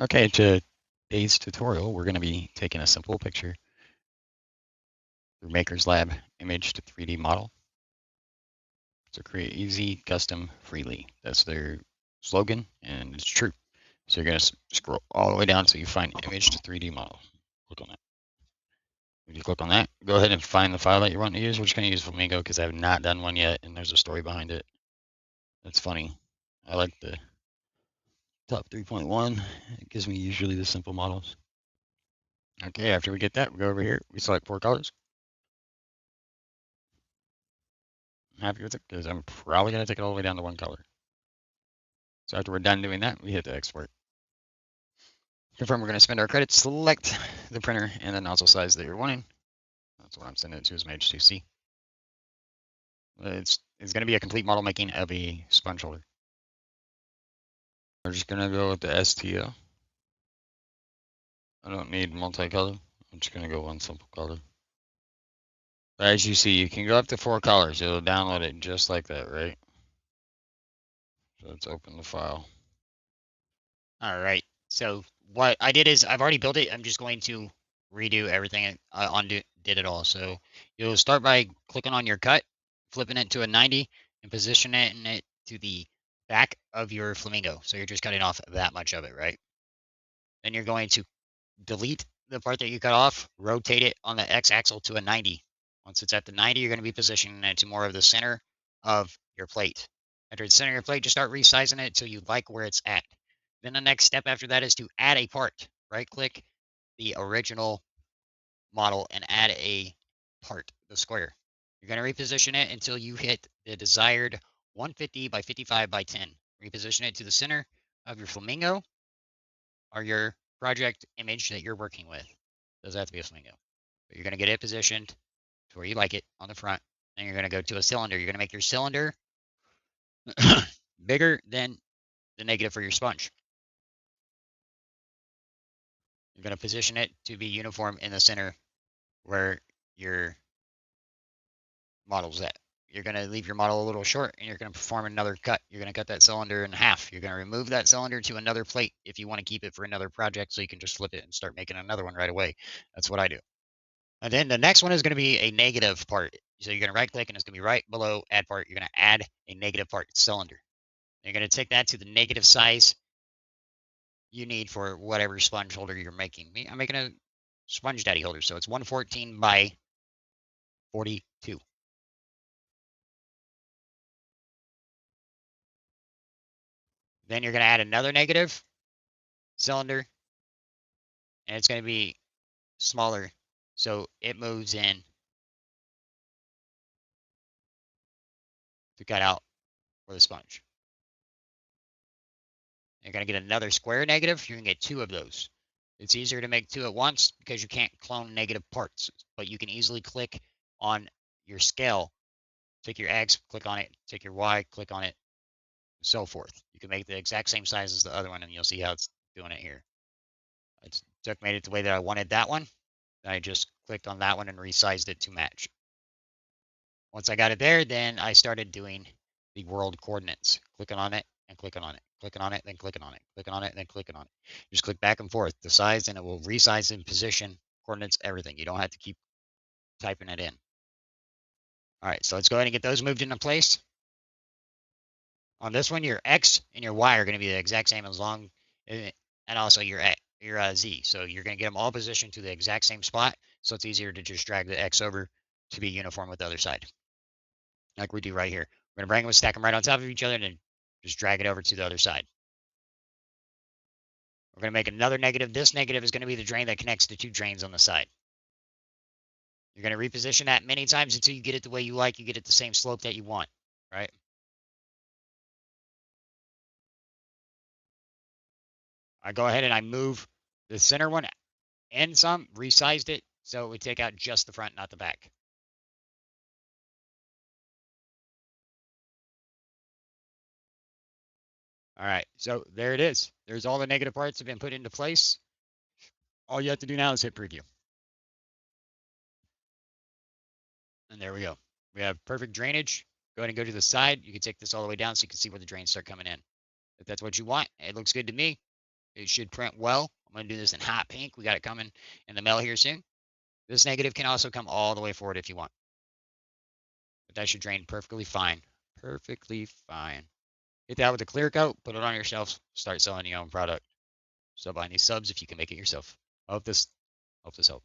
Okay, today's tutorial, we're going to be taking a simple picture through makerlab image to 3D model to create easy, custom, freely. That's their slogan, and it's true. So you're going to scroll all the way down until you find image to 3D model. Click on that. When you click on that, go ahead and find the file that you want to use. We're just going to use Flamingo because I have not done one yet, and there's a story behind it. That's funny. I like the top 3.1. It gives me usually the simple models. Okay, after we get that, we go over here. We select 4 colors. I'm happy with it because I'm probably going to take it all the way down to 1 color. So after we're done doing that, we hit the export. Confirm we're going to spend our credits, select the printer and the nozzle size that you're wanting. That's what I'm sending it to is my H2C. It's going to be a complete model making of a sponge holder. We're just going to go with the STL. I don't need multicolor. I'm just going to go one simple color. As you see, you can go up to 4 colors. It'll download it just like that, right? So let's open the file. All right. So what I did is I've already built it. I'm just going to redo everything. Did it all. So you'll start by clicking on your cut, flipping it to a 90, and positioning it to the back of your flamingo. So you're just cutting off that much of it, right? Then you're going to delete the part that you cut off, rotate it on the x-axis to a 90. Once it's at the 90, you're going to be positioning it to more of the center of your plate. After the center of your plate, just start resizing it till you like where it's at. Then the next step after that is to add a part. Right-click the original model and add a part, the square. You're going to reposition it until you hit the desired 150 by 55 by 10. Reposition it to the center of your flamingo or your project image that you're working with. Doesn't have to be a flamingo. But you're going to get it positioned to where you like it on the front. And you're going to go to a cylinder. You're going to make your cylinder bigger than the negative for your sponge. You're going to position it to be uniform in the center where your model's at. You're going to leave your model a little short and you're going to perform another cut. You're going to cut that cylinder in half. You're going to remove that cylinder to another plate if you want to keep it for another project so you can just flip it and start making another one right away. That's what I do. And then the next one is going to be a negative part. So you're going to right click and it's going to be right below add part. You're going to add a negative part cylinder. You're going to take that to the negative size you need for whatever sponge holder you're making. I'm making a sponge daddy holder, so it's 114 by 42. Then you're going to add another negative cylinder, and it's going to be smaller, so it moves in to cut out for the sponge. You're going to get another square negative. You're going to get 2 of those. It's easier to make 2 at once because you can't clone negative parts, but you can easily click on your scale. Take your X, click on it. Take your Y, click on it, and so forth. You can make the exact same size as the other one, and you'll see how it's doing it here. I made it the way that I wanted that one. I just clicked on that one and resized it to match. Once I got it there, then I started doing the world coordinates, clicking on it and clicking on it, clicking on it, then clicking on it, clicking on it, then clicking on it. Just click back and forth, the size, and it will resize in position, coordinates, everything. You don't have to keep typing it in. All right, so let's go ahead and get those moved into place. On this one, your X and your Y are going to be the exact same as long, and also your Z. So you're going to get them all positioned to the exact same spot, so it's easier to just drag the X over to be uniform with the other side, like we do right here. We're going to bring them and stack them right on top of each other and then just drag it over to the other side. We're going to make another negative. This negative is going to be the drain that connects the 2 drains on the side. You're going to reposition that many times until you get it the way you like. You get it the same slope that you want, right? I go ahead and I move the center one and some, resized it so it would take out just the front, not the back. All right, so there it is. There's all the negative parts have been put into place. All you have to do now is hit preview. And there we go. We have perfect drainage. Go ahead and go to the side. You can take this all the way down so you can see where the drains start coming in. If that's what you want, it looks good to me. It should print well. I'm going to do this in hot pink. We got it coming in the mail here soon. This negative can also come all the way forward if you want. But that should drain perfectly fine. Perfectly fine. Get that with a clear coat, put it on your shelves, start selling your own product. Sub on these subs if you can make it yourself. Hope this helped.